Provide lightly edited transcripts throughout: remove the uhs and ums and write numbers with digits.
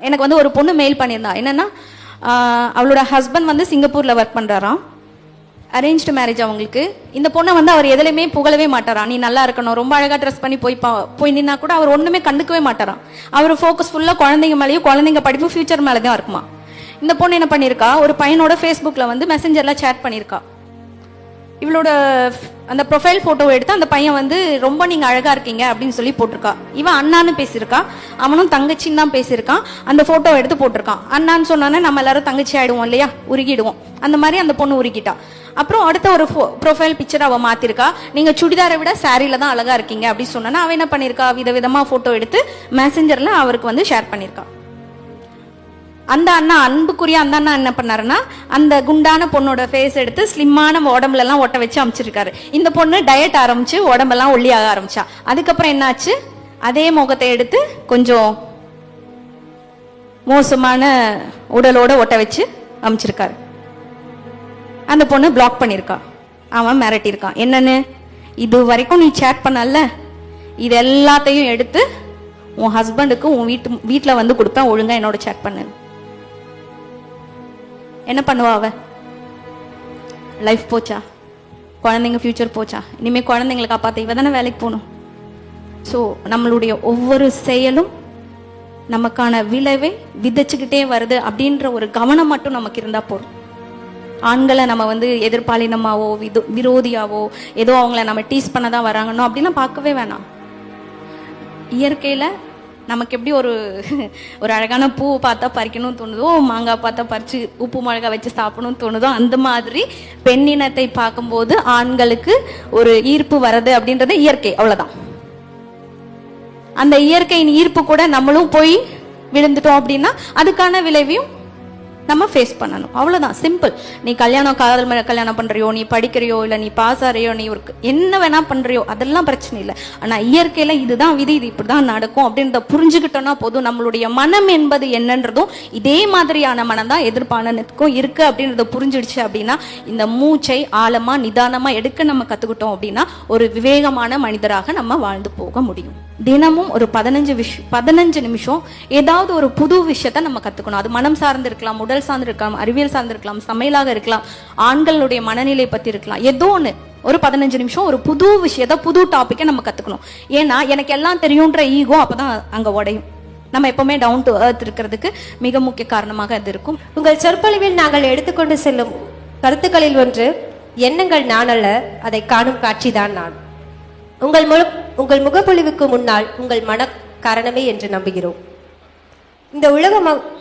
எனக்கு வந்து ஒரு பொண்ணு மெயில் பண்ணியிருந்தா. என்னன்னா, அவளோட ஹஸ்பண்ட் வந்து சிங்கப்பூர்ல ஒர்க் பண்றாராம். அரேஞ்ச்டு மேரேஜ் அவங்களுக்கு. இந்த பொண்ணை வந்து அவர் எதுலையுமே புகழவே மாட்டாராம். நீ நல்லா இருக்கணும், ரொம்ப அழகா ட்ரெஸ் பண்ணி போய் நின்னா கூட அவர் ஒண்ணுமே கண்டுக்கவே மாட்டாராம். அவர் ஃபோக்கஸ் ஃபுல்லா குழந்தைங்க மேலேயும், குழந்தைங்க படிப்பு ஃபியூச்சர் மேலதான் இருக்குமா. இந்த பொண்ணு என்ன பண்ணிருக்கா, ஒரு பையனோட ஃபேஸ்புக்ல வந்து மெசஞ்சர்ல சேட் பண்ணிருக்கா. இவளோட அந்த ப்ரொஃபைல் போட்டோ எடுத்து அந்த பையன் வந்து ரொம்ப நீங்க அழகா இருக்கீங்க அப்படின்னு சொல்லி போட்டிருக்கா. இவன் அண்ணான்னு பேசியிருக்கா, அவனும் தங்கச்சின்னு தான் பேசியிருக்கான். அந்த போட்டோ எடுத்து போட்டிருக்கான். அண்ணான்னு சொன்னானே நம்ம எல்லாரும் தங்கச்சி ஆயிடுவோம் இல்லையா, உருகிடுவோம். அந்த மாதிரி அந்த பொண்ணு உருகிட்டா. அப்புறம் அடுத்த ஒரு ப்ரொஃபைல் பிக்சர் அவ மாத்திருக்கா. நீங்க சுடிதாரை விட சாரியில தான் அழகா இருக்கீங்க அப்படின்னு சொன்னா அவ என்ன பண்ணிருக்கா, விதவிதமா போட்டோ எடுத்து மெசஞ்சர்ல அவருக்கு வந்து ஷேர் பண்ணிருக்கா. அந்த அண்ணா, அன்புக்குரிய அந்த அண்ணா என்ன பண்ணாருன்னா, அந்த குண்டான பொண்ணோட ஃபேஸ் எடுத்து ஸ்லிம்மான உடம்புல எல்லாம் ஒட்ட வச்சு அமைச்சிருக்காரு. இந்த பொண்ணு டயட் ஆரம்பிச்சு உடம்பெல்லாம் ஒல்லியாக ஆரம்பிச்சா. அதுக்கப்புறம் என்னாச்சு, அதே முகத்தை எடுத்து கொஞ்சம் மோசமான உடலோட ஒட்ட வச்சு அமைச்சிருக்காரு. அந்த பொண்ணு பிளாக் பண்ணிருக்கா. அவன் மிரட்டியிருக்கான். என்னன்னு, இது வரைக்கும் நீ சேட் பண்ணல, இது எல்லாத்தையும் எடுத்து உன் ஹஸ்பண்டுக்கு உன் வீட்டுல வந்து கொடுப்பேன், ஒழுங்கா என்னோட சேட் பண்ணு. என்ன பண்ணுவா அவ? லைஃப் போச்சா, குழந்தைங்க ஃபியூச்சர் போச்சா, இனிமே குழந்தைங்களை காப்பாத்த இவ தானே வேலைக்கு போகணும். ஸோ நம்மளுடைய ஒவ்வொரு செயலும் நமக்கான விளைவை விதைச்சுக்கிட்டே வருது அப்படின்ற ஒரு கவனம் மட்டும் நமக்கு இருந்தா போதும். ஆண்களை நம்ம வந்து எதிர்பாலினமாவோ விரோதியாவோ ஏதோ அவங்கள நம்ம டீஸ் பண்ணதான் வராங்கன்னு அப்படிலாம் பார்க்கவே வேணாம். இயற்கையில நமக்கு எப்படி ஒரு அழகான பூ பார்த்தா பறிக்கணும்னு தோணுதோ, மாங்காய் பார்த்தா பறிச்சு உப்பு மிளகாய் வச்சு சாப்பிடணும்னு தோணுதோ, அந்த மாதிரி பெண்ணினத்தை பார்க்கும்போது ஆண்களுக்கு ஒரு ஈர்ப்பு வர்றது அப்படின்றது இயற்கை, அவ்வளவுதான். அந்த இயற்கையின் ஈர்ப்பு கூட நம்மளும் போய் விழுந்துட்டோம் அப்படின்னா அதுக்கான விளைவையும் நம்ம ஃபேஸ் பண்ணணும், அவ்வளவுதான். சிம்பிள். நீ காதல் கல்யாணம் பண்றியோ, நீ படிக்கிறியோ, இல்ல நீ பாஸ் ஆறியோ, நீ என்ன வேணா பண்றியோ, அதெல்லாம் பிரச்சனை இல்லை. ஆனா இயற்கையில இதுதான் விதி, இது இப்படிதான் நடக்கும் அப்படின்றத புரிஞ்சுக்கிட்டோம்னா போதும். நம்மளுடைய மனம் என்பது என்னன்றதும் இதே மாதிரியான மனம் தான் எதிர்பாலனுக்கும் இருக்கு அப்படின்றத புரிஞ்சிடுச்சு அப்படின்னா, இந்த மூச்சை ஆழமா நிதானமா எடுக்க நம்ம கத்துக்கிட்டோம் அப்படின்னா ஒரு விவேகமான மனிதராக நம்ம வாழ்ந்து போக முடியும். தினமும் ஒரு 15 நிமிஷம் ஏதாவது ஒரு புது விஷயத்த நம்ம கத்துக்கணும். அது மனம் சார்ந்து இருக்கலாம், உடல் சார்ந்து இருக்கலாம், அறிவியல் சார்ந்து இருக்கலாம், சமையலாக இருக்கலாம், ஆண்களுடைய மனநிலை பத்தி இருக்கலாம். ஏதோ ஒண்ணு ஒரு 15 நிமிஷம் ஒரு புது விஷயத்த, புது டாபிக்கை நம்ம கத்துக்கணும். ஏன்னா எனக்கு எல்லாம் தெரியும்ன்ற ஈகோ அப்பதான் அங்க உடையும். நம்ம எப்பவுமே டவுன் டு எர்த் இருக்கிறதுக்கு மிக முக்கிய காரணமாக அது இருக்கும். உங்கள் சொற்பொழிவில் நாங்கள் எடுத்துக்கொண்டு செல்லும் கருத்துக்களில் ஒன்று, எண்ணங்கள் நான் அல்ல, அதை காணும் காட்சிதான் நான். உங்கள் முகப்பொழிவுக்கு முன்னால் உங்கள் மன காரணமே என்று நம்புகிறோம். இந்த உலக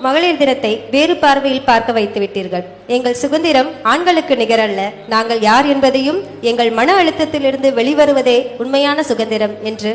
மகளிர் தினத்தை வேறு பார்வையில் பார்க்க வைத்து விட்டீர்கள். எங்கள் சுதந்திரம் ஆண்களுக்கு நிகரல்ல, நாங்கள் யார் என்பதையும் எங்கள் மன அழுத்தத்திலிருந்து வெளிவருவதே உண்மையான சுதந்திரம் என்று